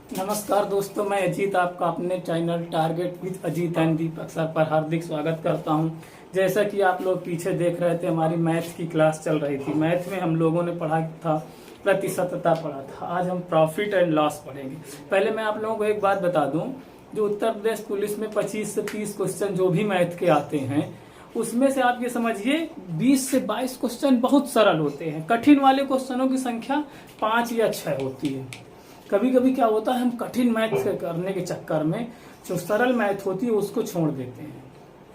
नमस्कार दोस्तों, मैं अजीत आपका अपने channel target with Ajit and Deepak sir पर हार्दिक स्वागत करता हूं। जैसा कि आप लोग पीछे देख रहे थे, हमारी मैथ की क्लास चल रही थी। मैथ में हम लोगों ने पढ़ा था प्रतिशतता पढ़ा था। आज हम प्रॉफिट एंड लॉस पढ़ेंगे। पहले मैं आप लोगों को एक बात बता दूं, जो उत्तर प्रदेश पुलिस में 25 से 30 क्वेश्चन जो भी मैथ के आते हैं, उसमें से आप ये समझिए 20 से 22 क्वेश्चन बहुत सरल होते हैं। कठिन वाले क्वेश्चनों की संख्या 5 या 6 होती है। कभी कभी क्या होता है, हम कठिन मैथ करने के चक्कर में जो सरल मैथ होती है उसको छोड़ देते हैं।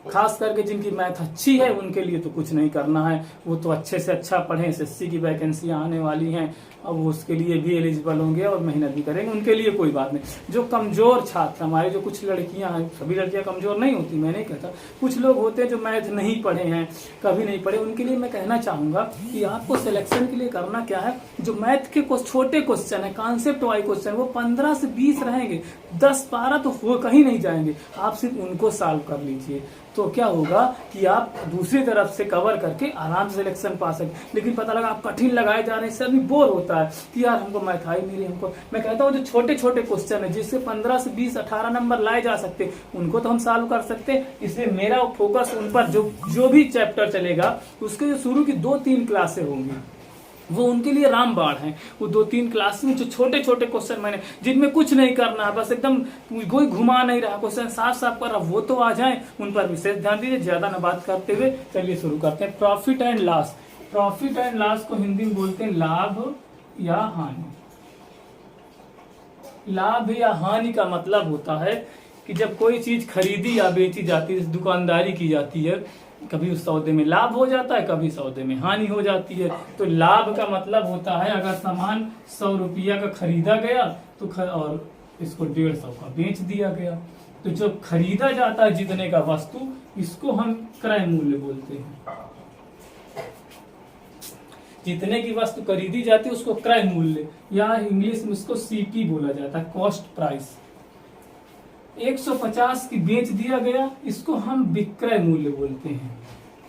खास करके जिनकी मैथ अच्छी है उनके लिए तो कुछ नहीं करना है, वो तो अच्छे से अच्छा पढ़ें। एसएससी की वैकेंसियां आने वाली हैं, अब वो उसके लिए भी एलिजिबल होंगे और मेहनत भी करेंगे, उनके लिए कोई बात नहीं। जो कमजोर छात्र, हमारे जो कुछ लड़कियां हैं, सभी लड़कियां कमजोर नहीं होती, मैं नहीं कहता, कुछ लोग होते हैं जो मैथ नहीं पढ़े हैं, कभी नहीं पढ़े, उनके लिए मैं कहना चाहूंगा कि आपको सिलेक्शन के लिए करना क्या है, जो मैथ के कुछ छोटे क्वेश्चन है, कॉन्सेप्ट वाइज क्वेश्चन, वो 15 से 20 रहेंगे, 10-12 तो वो कहीं नहीं जाएंगे। आप सिर्फ उनको सॉल्व कर लीजिए, तो क्या होगा कि आप दूसरी तरफ से कवर करके आराम से सिलेक्शन पा सके। लेकिन पता लगा आप कठिन लगाए जा रहे हैं, इससे अभी बोर होता है कि यार हमको मैथ आई नहीं रही। हमको, मैं कहता हूँ जो छोटे छोटे क्वेश्चन है जिससे 15 से 20 18 नंबर लाए जा सकते, उनको तो हम सॉल्व कर सकते हैं। इसलिए मेरा फोकस उन पर, जो भी चैप्टर चलेगा उसके जो शुरू की 2-3 क्लासें होंगी वो उनके लिए रामबाण है। वो 2-3 क्लास में जो छोटे छोटे क्वेश्चन मैंने, जिनमें कुछ नहीं करना है, बस एकदम कोई घुमा नहीं रहा, क्वेश्चन साफ साफ कर रहा, वो तो आ जाए, उन पर विशेष ध्यान दीजिए। ज्यादा न बात करते हुए चलिए शुरू करते हैं। Profit and loss. Profit and loss को हिंदी में बोलते हैं लाभ या हानि। लाभ या हानि का मतलब होता है कि जब कोई चीज खरीदी या बेची जाती है, दुकानदारी की जाती है, कभी उस सौदे में लाभ हो जाता है, कभी सौदे में हानि हो जाती है। तो लाभ का मतलब होता है अगर सामान 100 रुपया का खरीदा गया तो और इसको 150 का बेच दिया गया, तो जो खरीदा जाता है जितने का वस्तु, इसको हम क्रय मूल्य बोलते हैं। जितने की वस्तु खरीदी जाती है उसको क्रय मूल्य, या इंग्लिश में उसको सीपी बोला जाता है, कॉस्ट प्राइस। 150 की बेच दिया गया, इसको हम विक्रय मूल्य बोलते हैं।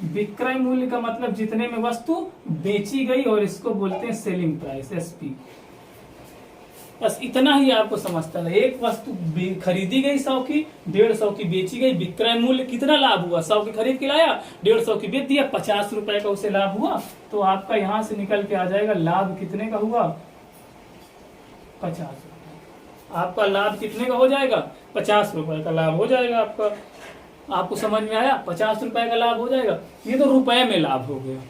विक्रय मूल्य का मतलब जितने में वस्तु बेची गई, और इसको बोलते हैं सेलिंग प्राइस, एसपी। बस इतना ही आपको समझता है। एक वस्तु खरीदी गई 100 की, 150 की बेची गई, विक्रय मूल्य कितना लाभ हुआ, 100 की खरीद के लाया, 150 की बेच दिया, 50 रुपए का उसे लाभ हुआ, तो आपका यहां से निकल के आ जाएगा लाभ कितने का हुआ, 50 रुपए। आपका लाभ कितने का हो जाएगा, 50 रुपए का लाभ हो जाएगा आपका। आपको समझ में आया, 50 रुपए का लाभ हो जाएगा। ये तो रुपए में लाभ हो गया।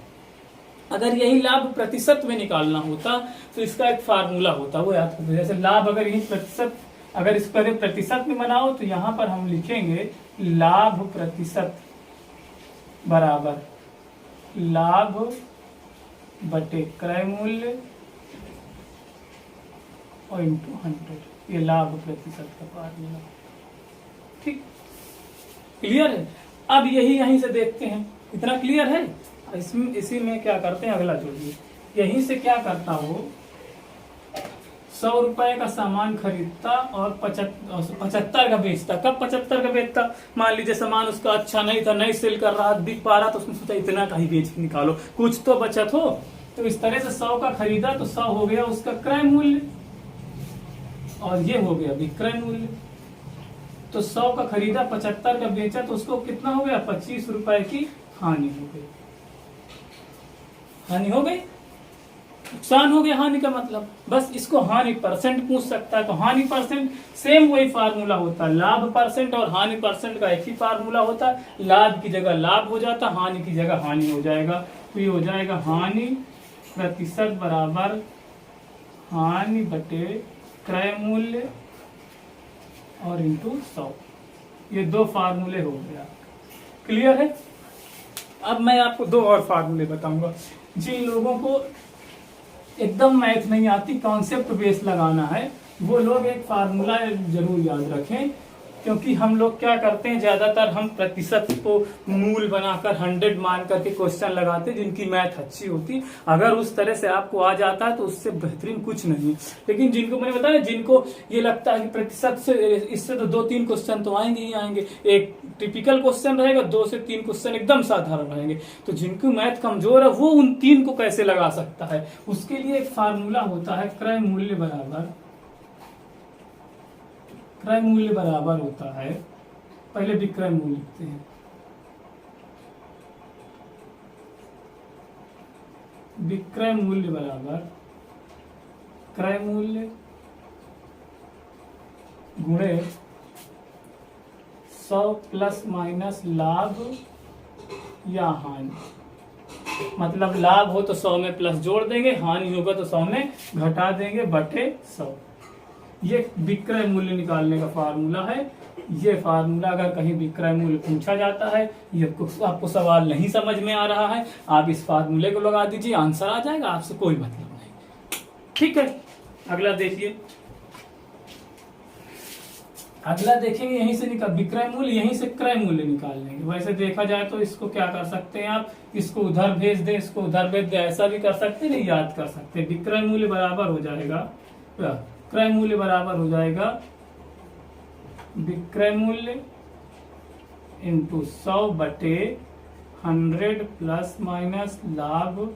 अगर यही लाभ प्रतिशत में निकालना होता तो इसका एक फार्मूला होता, वो याद करते। जैसे लाभ अगर यही प्रतिशत, अगर इस पर प्रतिशत में बनाओ तो यहां पर हम लिखेंगे लाभ प्रतिशत बराबर लाभ बटे क्रय मूल्य और इंटू 100। ये लाभ प्रतिशत का फार्मूला। ठीक, क्लियर है। अब यही यहीं से देखते हैं, इतना क्लियर है। इसी में क्या करते हैं, अगला जोड़िए। यहीं से क्या करता हो, 100 रुपए का सामान खरीदता और 75 का बेचता। कब 75 का बेचता, मान लीजिए सामान उसका अच्छा नहीं था, नहीं सेल कर रहा, बिक पा रहा, तो उसने सोचा इतना का ही बेच निकालो, कुछ तो बचत हो। तो इस तरह से 100 का खरीदा तो 100 हो गया उसका क्रय मूल्य, और ये हो गया विक्रय मूल्य। तो 100 का खरीदा, 75 का बेचा, तो उसको कितना हो गया, 25 रुपए की हानि हो गई। हानि हो गई, नुकसान हो गया। हानि का मतलब बस इसको हानि परसेंट पूछ सकता है, तो हानि परसेंट सेम वही फार्मूला होता है। लाभ परसेंट और हानि परसेंट का एक ही फार्मूला होता है। लाभ की जगह लाभ हो जाता, हानि की जगह हानि हो जाएगा। तो ये हो जाएगा हानि प्रतिशत बराबर हानि बटे क्रय मूल्य और इंटू 100। ये 2 फार्मूले हो गया। क्लियर है। अब मैं आपको 2 और फार्मूले बताऊंगा। जिन लोगों को एकदम मैथ नहीं आती, कॉन्सेप्ट बेस लगाना है, वो लोग एक फार्मूला जरूर याद रखें। क्योंकि हम लोग क्या करते हैं, ज्यादातर हम प्रतिशत को मूल बनाकर 100 मान करके क्वेश्चन लगाते, जिनकी मैथ अच्छी होती। अगर उस तरह से आपको आ जाता है तो उससे बेहतरीन कुछ नहीं। लेकिन जिनको मैंने बताया, जिनको ये लगता है कि प्रतिशत से, इससे तो 2-3 क्वेश्चन तो आएंगे ही आएंगे, एक टिपिकल क्वेश्चन रहेगा, 2 से 3 क्वेश्चन एकदम साधारण रहेंगे, तो जिनको मैथ कमजोर है वो उन 3 को कैसे लगा सकता है। उसके लिए एक फार्मूला होता है, क्रय मूल्य बराबर क्रय मूल्य बराबर होता है, पहले विक्रय मूल्य लिखते हैं, विक्रय मूल्य बराबर क्रय मूल्य गुणे 100 प्लस माइनस लाभ या हानि। मतलब लाभ हो तो 100 में प्लस जोड़ देंगे, हानि होगा तो 100 में घटा देंगे बटे 100। ये विक्रय मूल्य निकालने का फार्मूला है। ये फार्मूला अगर कहीं विक्रय मूल्य पूछा जाता है, ये आपको सवाल नहीं समझ में आ रहा है, आप इस फार्मूले को लगा दीजिए, आंसर आ जाएगा, आपसे कोई मतलब नहीं। ठीक है, अगला देखिए, अगला देखेंगे यहीं से निकाल विक्रय मूल्य, यहीं से क्रय मूल्य निकाल लेंगे। वैसे देखा जाए तो इसको क्या कर सकते हैं आप, इसको उधर भेज दें, इसको उधर भेज दें, ऐसा भी कर सकते हैं, नहीं याद कर सकते हैं। विक्रय मूल्य बराबर हो जाएगा, क्रय मूल्य बराबर हो जाएगा विक्रय मूल्य इंटू 100 बटे 100 प्लस माइनस लाभ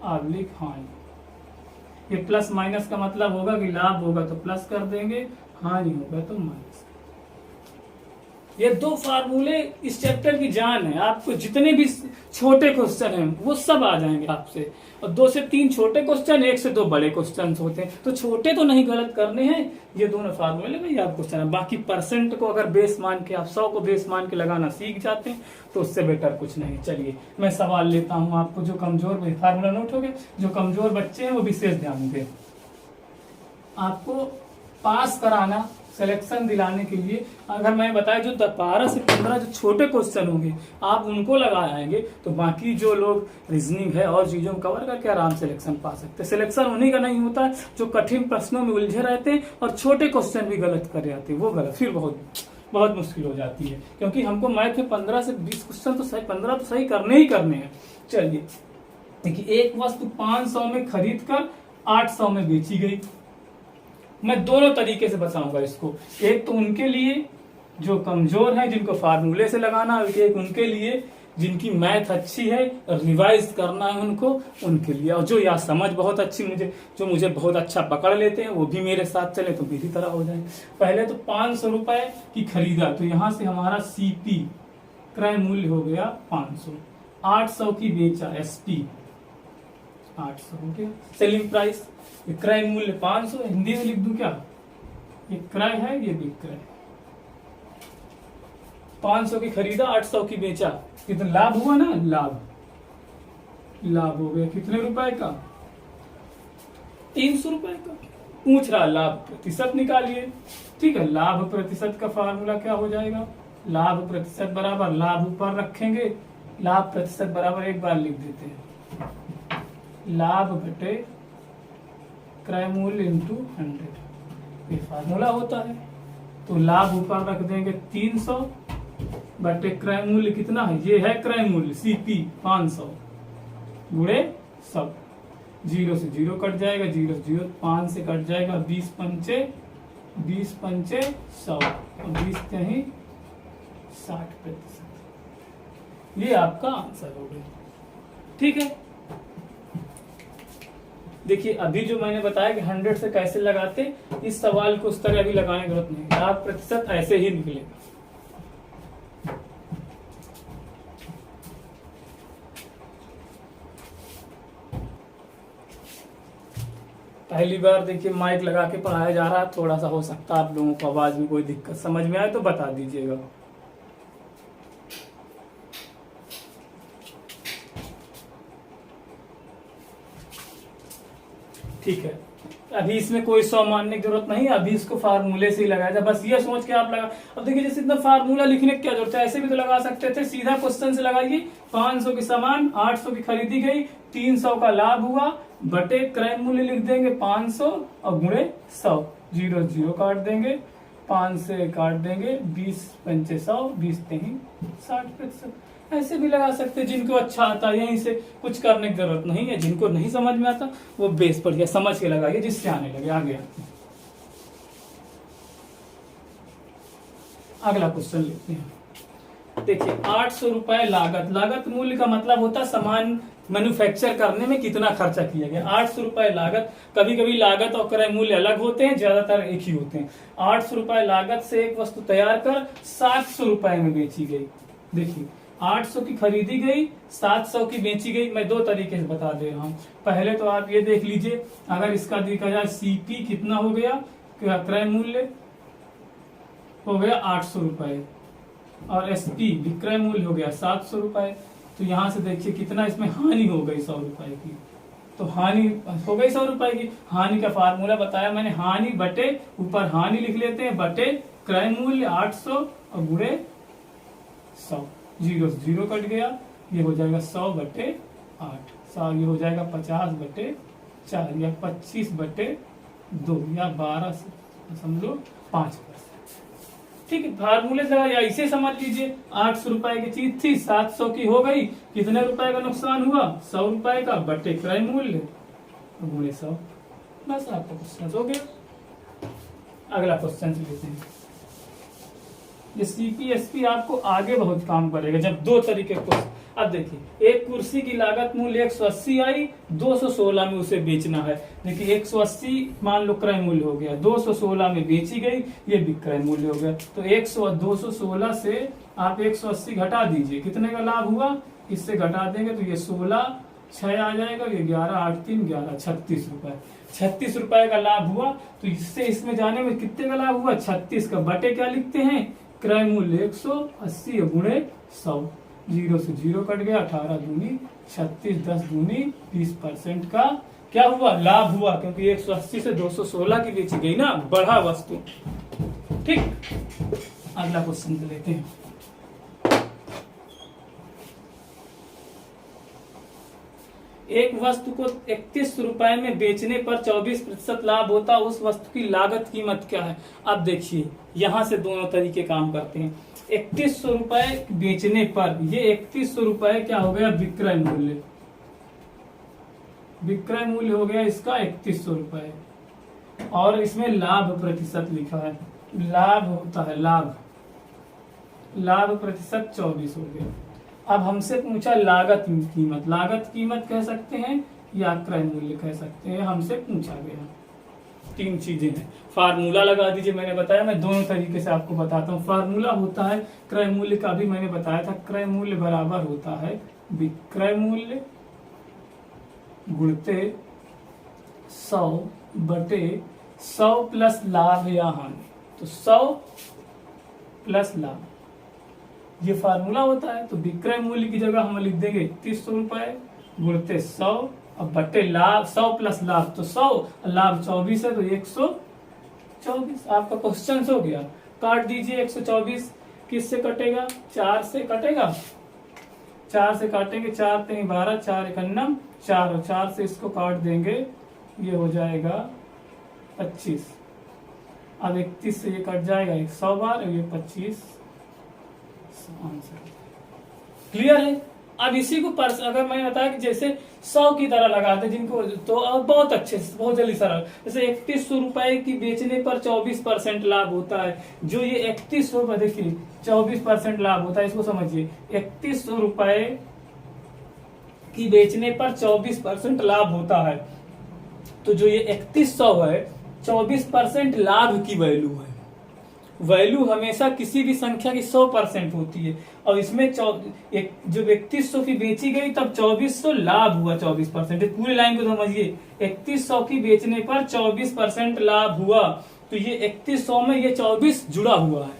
आबलिक हानि। ये प्लस माइनस का मतलब होगा कि लाभ होगा तो प्लस कर देंगे, हानि होगा तो माइनस। ये दो फार्मूले इस चैप्टर की जान है। आपको जितने भी छोटे क्वेश्चन हैं वो सब आ जाएंगे आपसे, और 2 से 3 छोटे क्वेश्चन, 1 से 2 बड़े क्वेश्चन होते हैं, तो छोटे तो नहीं गलत करने हैं। ये दोनों फार्मूले में याद क्वेश्चन है। बाकी परसेंट को अगर बेस मान के आप 100 को बेस मान के लगाना सीख जाते हैं तो उससे बेटर कुछ नहीं। चलिए मैं सवाल लेता हूँ आपको, जो कमजोर, फार्मूला नोट हो गए, जो कमजोर बच्चे हैं वो विशेष ध्यान दें। आपको पास कराना, सिलेक्शन दिलाने के लिए अगर मैं बताया जो 12 से 15 जो छोटे क्वेश्चन होंगे आप उनको लगाएंगे तो बाकी जो लोग रीजनिंग है और चीजों को कवर करके आराम से सिलेक्शन पा सकते हैं। सिलेक्शन उन्हीं का नहीं होता है जो कठिन प्रश्नों में उलझे रहते हैं और छोटे क्वेश्चन भी गलत कर जाते हैं, वो गलत फिर बहुत मुश्किल हो जाती है। क्योंकि हमको मैथ में 15 से 20 क्वेश्चन तो सही, 15 तो सही करने ही करने हैं। चलिए देखिए, एक वस्तु 500 में खरीद कर 800 में बेची गई। मैं दोनों तरीके से बताऊंगा इसको, एक तो उनके लिए जो कमजोर हैं जिनको फार्मूले से लगाना, एक उनके लिए जिनकी मैथ अच्छी है और रिवाइज करना है उनको, उनके लिए। और जो या समझ बहुत अच्छी मुझे बहुत अच्छा पकड़ लेते हैं वो भी मेरे साथ चले तो मेरी तरह हो जाए। पहले तो 500 रुपए की खरीदा, तो यहां से हमारा सीपी क्रय मूल्य हो गया 500, 800 की बेचा एसपी 800 हो गया सेलिंग प्राइस। क्रय मूल्य 500, हिंदी में लिख दूं क्या, ये क्रय है ये विक्रय। 500 की खरीदा 800 की बेचा, कितना लाभ हुआ ना, लाभ हो गया कितने रुपए का, 300 रुपए का। पूछ रहा लाभ प्रतिशत निकालिए। ठीक है, लाभ प्रतिशत का फार्मूला क्या हो जाएगा, लाभ प्रतिशत बराबर, लाभ ऊपर रखेंगे, लाभ प्रतिशत बराबर एक बार लिख देते हैं, लाभ बटे क्रय मूल्य इंटू 100, ये फार्मूला होता है। तो लाभ ऊपर रख देंगे 300 बटे क्रय मूल्य कितना है, ये है क्रय मूल्य सीपी 500 गुणे 100। 0 से 0 कट जाएगा, 0 से 0, 5 से कट जाएगा, 20 पंचे 100 और 20 कहीं 60%। ये आपका आंसर हो गया। ठीक है, देखिए अभी जो मैंने बताया कि 100 से कैसे लगाते, इस सवाल को उस तरह अभी लगाने की जरूरत नहीं, लाभ प्रतिशत ऐसे ही निकलेगा। पहली बार देखिए माइक लगा के पढ़ाया जा रहा है, थोड़ा सा हो सकता है आप लोगों को आवाज में कोई दिक्कत समझ में आए तो बता दीजिएगा। ठीक है, अभी इसमें कोई 100 मानने की जरूरत नहीं, अभी इसको फार्मूले से ही लगाया जाए, बस ये सोच के आप लगा। अब देखिए जैसे इतना फार्मूला लिखने की क्या जरूरत है, ऐसे भी तो लगा सकते थे, सीधा क्वेश्चन से लगाइए। 500 की सामान 800 की खरीदी गई, 300 का लाभ हुआ, बटे क्रय मूल्य लिख देंगे 500 और गुणे 100, 0 0 काट देंगे, 5 से काट देंगे, 20 पंचे 100, 20 नहीं 60%। ऐसे भी लगा सकते हैं, जिनको अच्छा आता है यहीं से कुछ करने की जरूरत नहीं है, जिनको नहीं समझ में आता वो बेस पर समझ के लगाइए जिससे आने लगे। आगे अगला क्वेश्चन लेते हैं। देखिए 800 रुपए लागत, लागत मूल्य का मतलब होता है सामान मैन्युफैक्चर करने में कितना खर्चा किया गया। 800 रुपए लागत। कभी कभी लागत और क्रय मूल्य अलग होते हैं, ज्यादातर एक ही होते हैं। 800 रुपए लागत से एक वस्तु तैयार कर 700 रुपए में बेची गई। देखिए 800 की खरीदी गई, 700 की बेची गई। मैं दो तरीके से बता दे रहा हूँ। पहले तो आप ये देख लीजिए, अगर इसका देखा जाए सीपी कितना हो गया, क्रय मूल्य हो गया 800 रुपए और एसपी विक्रय मूल्य हो गया 700 रुपए। तो यहां से देखिए कितना इसमें हानि हो गई 100 रुपए की। तो हानि हो गई 100 रुपए की। हानि का फार्मूला बताया मैंने, हानि बटे ऊपर हानि लिख लेते हैं बटे क्रय मूल्य 800 और गुणे 100। जीरो से जीरो कट गया, ये हो जाएगा 100 बटे 8। 100 ये हो जाएगा 50 बटे 4 या 25 बटे 2 या 12.5%। ठीक है, फार्मूले से या इसे समझ लीजिए। 800 रुपए की चीज थी, 700 की हो गई, कितने रुपए का नुकसान हुआ, 100 रुपए का बटे क्रय मूल्य गुणे 100। बस आपका क्वेश्चन हो गया। अगला क्वेश्चन लेते हैं। ये सीपीएसपी आपको आगे बहुत काम करेगा जब दो तरीके को। अब देखिए, एक कुर्सी की लागत मूल्य 180 आई, 216 में उसे बेचना है। देखिए 180 मान लो क्रय मूल्य हो गया, 216 में बेची गई, ये विक्रय मूल्य हो गया। तो 216 से आप 180 घटा दीजिए, कितने का लाभ हुआ, इससे घटा देंगे तो ये 16 6 आ जाएगा, ये 11 8 3 11 36 रुपए। 36 रुपए का लाभ हुआ। तो इससे इसमें जाने में कितने का लाभ हुआ, 36 का बटे क्या लिखते हैं, क्रय मूल्य 180 गुणे 100। जीरो से जीरो कट गया, 18 दूनी 36, 10 दूनी 20% का क्या हुआ, लाभ हुआ। क्योंकि 180 से 216 की बेची गई ना, बढ़ा वस्तु। ठीक, अगला क्वेश्चन लेते हैं। एक वस्तु को 31 रुपए में बेचने पर 24% लाभ होता, उस वस्तु की लागत कीमत क्या है। अब देखिए यहां से दोनों तरीके काम करते हैं। 3100 रुपए बेचने पर, ये 3100 रुपए क्या हो गया, विक्रय मूल्य। विक्रय मूल्य हो गया इसका 3100 रुपए और इसमें लाभ प्रतिशत लिखा है। लाभ होता है लाभ प्रतिशत 24 हो गया। अब हमसे पूछा लागत कीमत। लागत कीमत कह सकते हैं या क्रय मूल्य कह सकते हैं, हमसे पूछा गया। तीन चीजें हैं। फार्मूला लगा दीजिए, मैंने बताया, मैं दोनों तरीके से आपको बताता हूँ। फार्मूला होता है क्रय मूल्य का, भी मैंने बताया था। क्रय मूल्य बराबर होता है विक्रय मूल्य गुणते 100 बटे 100 प्लस लाभ या हानि। तो 100 प्लस लाभ, ये फार्मूला होता है। तो विक्रय मूल्य की जगह हम लिख देंगे 3100 रुपए गुणते 100 और बटे लाभ 100 प्लस लाभ, तो 100, लाभ 24 है तो 124। आपका क्वेश्चन हो गया। काट दीजिए 124, किससे कटेगा, 4 से कटेगा। 4 से काटेंगे, 4 3 12, 4 1 9, 4 और 4 से इसको काट देंगे, ये हो जाएगा 25। अब 31 से ये कट जाएगा 100 बार और ये 25 आंसर। क्लियर है। अब इसी को अगर मैंने बताया कि जैसे 100 की तरह लगाते जिनको, तो बहुत अच्छे से, बहुत जल्दी सरल। जैसे 3100 रुपए की बेचने पर 24% लाभ होता है। जो ये 3100 रुपए, देखिए 24% लाभ होता है, इसको समझिए। 3100 रुपए की बेचने पर 24% लाभ होता है। तो जो ये 3100 है, 24% लाभ की वैल्यू है। वैल्यू हमेशा किसी भी संख्या की 100% होती है। और इसमें जो 3100 की बेची गई तब 2400 लाभ हुआ 24%। पूरी लाइन को समझिए, 3100 की बेचने पर 24% लाभ हुआ। तो ये 3100 में ये 24 जुड़ा हुआ है।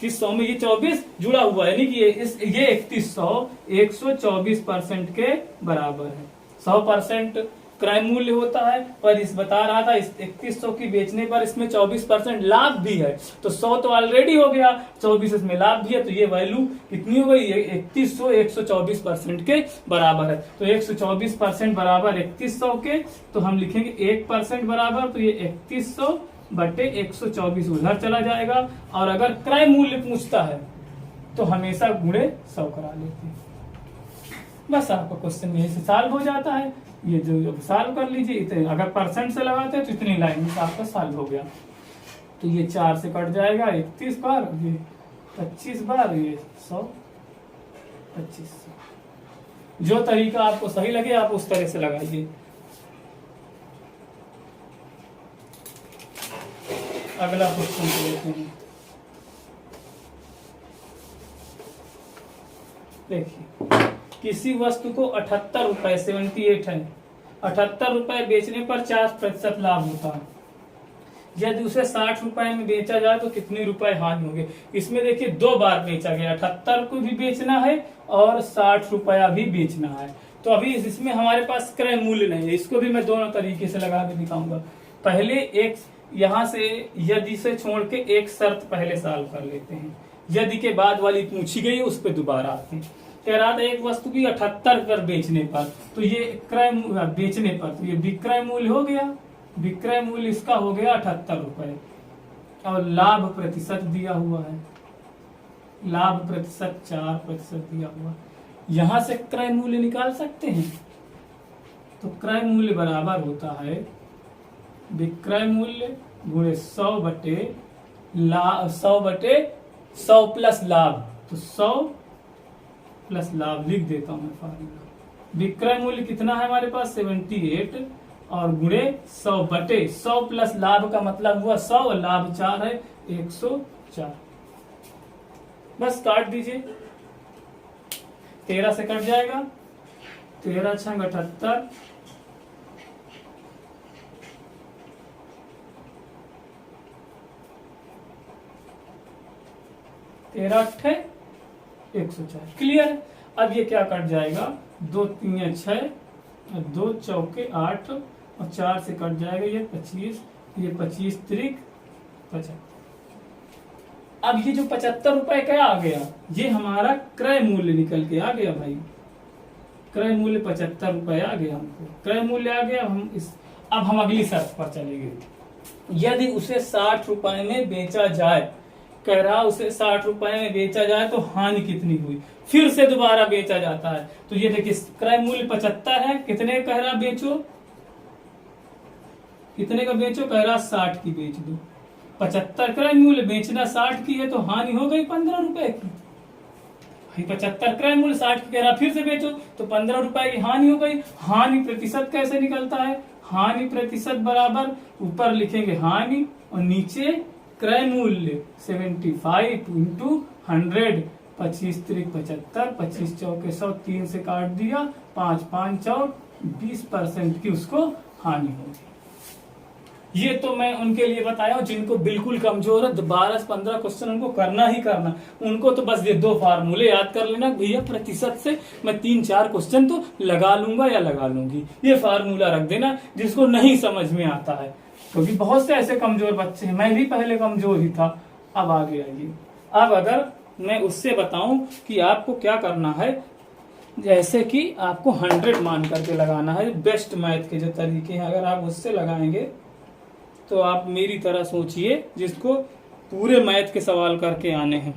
3100 में ये 24 जुड़ा हुआ है, यानी कि ये 3100 124% के बराबर है। 100% क्रय मूल्य होता है, पर इस बता रहा था इस 3100 की बेचने पर इसमें 24% लाभ भी है। तो 100 तो ऑलरेडी हो गया, 24 इसमें लाभ भी है, तो ये वैल्यू कितनी हो गई, 3100 124% के बराबर है। तो 124% बराबर 3100 के, तो हम लिखेंगे 1% बराबर, तो ये 3100 बटे 124 उधर चला जाएगा। और अगर क्रय मूल्य पूछता है तो हमेशा गुणे 100 करा लेते हैं। बस आपका क्वेश्चन यही से सॉल्व हो जाता है। ये जो सॉल्व कर लीजिए, इतने अगर परसेंट से लगाते हैं तो इतनी लाइन से आपका सॉल्व हो गया। तो ये 4 से कट जाएगा 31 बार, ये 25 बार, ये 100 25। जो तरीका आपको सही लगे आप उस तरह से लगाइए। अगला क्वेश्चन लेते हैं। देखिए, किसी वस्तु को 78 रुपए 78 है, 78 रुपए बेचने पर 4% लाभ होता है। यदि उसे 60 रुपए में बेचा जाए तो कितने रुपए हानि होंगे। इसमें देखिए 2 बार बेचा गया, 78 को भी बेचना है और 60 रुपया भी बेचना है। तो अभी इसमें हमारे पास क्रय मूल्य नहीं है, इसको भी मैं दोनों तरीके से लगा के दिखाऊंगा। पहले एक यहाँ से यदि से छोड़ के एक शर्त पहले सॉल्व कर लेते हैं। यदि के बाद वाली पूछी गई उस पर दोबारा आते हैं। कह रहा था एक वस्तु की 78 पर बेचने पर, तो ये क्रय बेचने पर तो ये विक्रय मूल्य हो गया, विक्रय मूल्य इसका हो गया 78 रुपए और लाभ प्रतिशत दिया हुआ है, लाभ प्रतिशत 4% दिया हुआ। यहां से क्रय मूल्य निकाल सकते हैं। तो क्रय मूल्य बराबर होता है विक्रय मूल्य गुणे 100/100 प्लस लाभ। तो 100 प्लस लाभ लिख देता हूं मैं फार्मूला। विक्रय मूल्य कितना है हमारे पास 78 और गुणे 100/100 प्लस लाभ का मतलब हुआ 100 और लाभ 4 है 104। बस काट दीजिए, 13 से कट जाएगा, 13 छंग 78, 13 अट्ठे 104। क्लियर। अब ये क्या कट जाएगा, 2 3 6 और 2 चौके 8 और 4 से कट जाएगा ये 25, ये 25 त्रिक 50। अब ये जो 75 रुपए का आ गया ये हमारा क्रय मूल्य निकल के आ गया भाई। क्रय मूल्य 75 रुपए आ गया, हमको क्रय मूल्य आ गया। अब हम अगली शर्त पर चलेंगे। यदि उसे 60 रुपए में बेचा जाए, कह रहा उसे 60 रुपए में बेचा जाए तो हानि कितनी हुई। फिर से दोबारा बेचा जाता है तो ये देखिए क्रय मूल्य 75 है, कितने कह रहा बेचो, कितने का बेचो, कह रहा 60 की बेच दो। 75 क्रय मूल्य, बेचना 60 की है तो हानि हो गई 15 रुपए की। 75 क्रय मूल्य 60 की कह रहा फिर से बेचो तो 15 रुपए की हानि हो गई। हानि प्रतिशत कैसे निकलता है, हानि प्रतिशत बराबर ऊपर लिखेंगे हानि और नीचे क्रय मूल्य 75 इंटू 100, 25 त्रिक 75, 25 चौके 100, 3 से काट दिया, 5 5 चौक 20% की उसको हानि होगी। ये तो मैं उनके लिए बताया हूं जिनको बिल्कुल कमजोर है, 12 से 15 क्वेश्चन उनको करना ही करना। उनको तो बस ये 2 फार्मूले याद कर लेना भैया, प्रतिशत से मैं 3-4 क्वेश्चन तो लगा लूंगा या लगा लूंगी। ये फार्मूला रख देना जिसको नहीं समझ में आता है, क्योंकि बहुत से ऐसे कमजोर बच्चे हैं, मैं भी पहले कमजोर ही था, अब आगे आइए। अब अगर मैं उससे बताऊं कि आपको क्या करना है, जैसे कि आपको 100 मान करके लगाना है, बेस्ट मैथ के जो तरीके हैं अगर आप उससे लगाएंगे तो आप मेरी तरह सोचिए जिसको पूरे मैथ के सवाल करके आने हैं।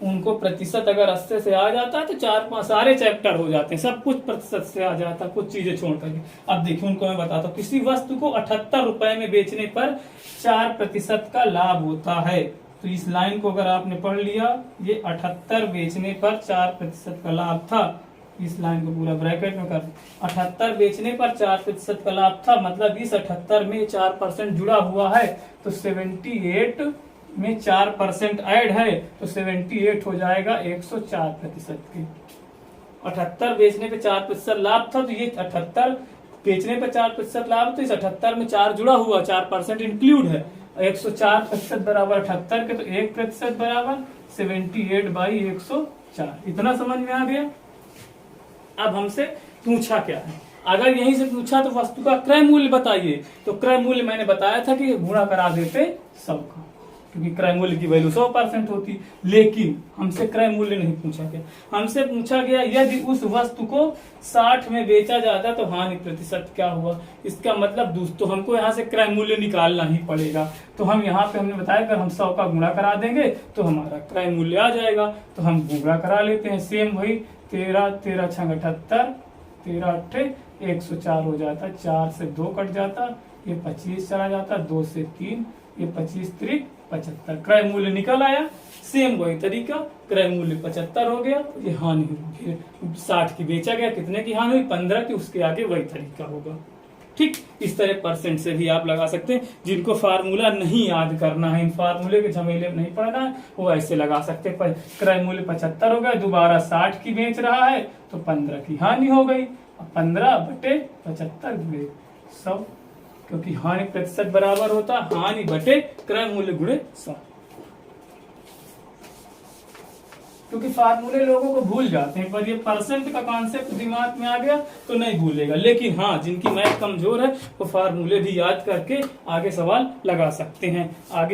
उनको प्रतिशत अगर 80 से आ जाता है तो 4-5 सारे चैप्टर हो जाते हैं, सब कुछ प्रतिशत से आ जाता है, कुछ चीजें छोड़ करके। अब देखिए उनको मैं बताता हूँ, किसी वस्तु को 78 रुपए में बेचने पर 4% का लाभ होता है। तो इस लाइन को अगर आपने पढ़ लिया, ये 78 बेचने पर 4% का लाभ था, इस लाइन को पूरा ब्रैकेट में कर, 78 बेचने पर 4% का लाभ था, मतलब इस 78 में 4% जुड़ा हुआ है, तो 78 में 4% ऐड है तो 78 हो जाएगा 104% की। 78 बेचने पे 4% लाभ था, तो ये 78 बेचने पे 4% लाभ, तो इस 78 में 4 जुड़ा हुआ, 4% इंक्लूड है, 104% बराबर 78 के, तो 1% बराबर 78/104। इतना समझ में आ गया। अब हमसे पूछा क्या है, अगर यहीं से पूछा तो वस्तु का क्रय मूल्य बताइए, तो क्रय मूल्य मैंने बताया था कि गुणा करा देते सबका, क्योंकि क्रय मूल्य की वैल्यू 100% होती। लेकिन हमसे क्रय मूल्य नहीं पूछा गया, हमसे पूछा गया यदि उस वस्तु को 60 में बेचा जाता तो हानि प्रतिशत क्या हुआ। इसका मतलब दोस्तों हमको यहाँ से क्रय मूल्य निकालना ही पड़ेगा। तो हम यहाँ पे हमने बताया अगर हम 100 का गुणा करा देंगे तो हमारा क्रय मूल्य आ जाएगा, तो हम गुणा करा लेते हैं। सेम वही 13 छंग 78, 13 अट्ठे 104 हो जाता, 4 से 2 कट जाता, ये 25 चला जाता, 2 से 3, ये 25 त्रिक 75, क्रय मूल्य निकल आया। सेम वही तरीका, क्रय मूल्य 75 हो गया, ये हानि हुई, 60 की बेचा गया, कितने की हानि हुई, 15 की, उसके आगे वही तरीका होगा। ठीक, इस तरह परसेंट से भी आप लगा सकते हैं। जिनको फार्मूला नहीं याद करना है, इन फार्मूले के झमेले में नहीं पड़ना है, वो ऐसे लगा सकते हैं। क्रय मूल्य 75 हो गया, दोबारा 60 की बेच रहा है तो 15 की हानि हो गई। 15 बटे 75 गुणे 100, क्योंकि हानि प्रतिशत बराबर होता हानि बटे क्रय मूल्य गुणे 100। क्योंकि फार्मूले लोगों को भूल जाते हैं, पर ये परसेंट का कॉन्सेप्ट दिमाग में आ गया तो नहीं भूलेगा। लेकिन हाँ, जिनकी मैथ कमजोर है वो फार्मूले भी याद करके आगे सवाल लगा सकते हैं। आगे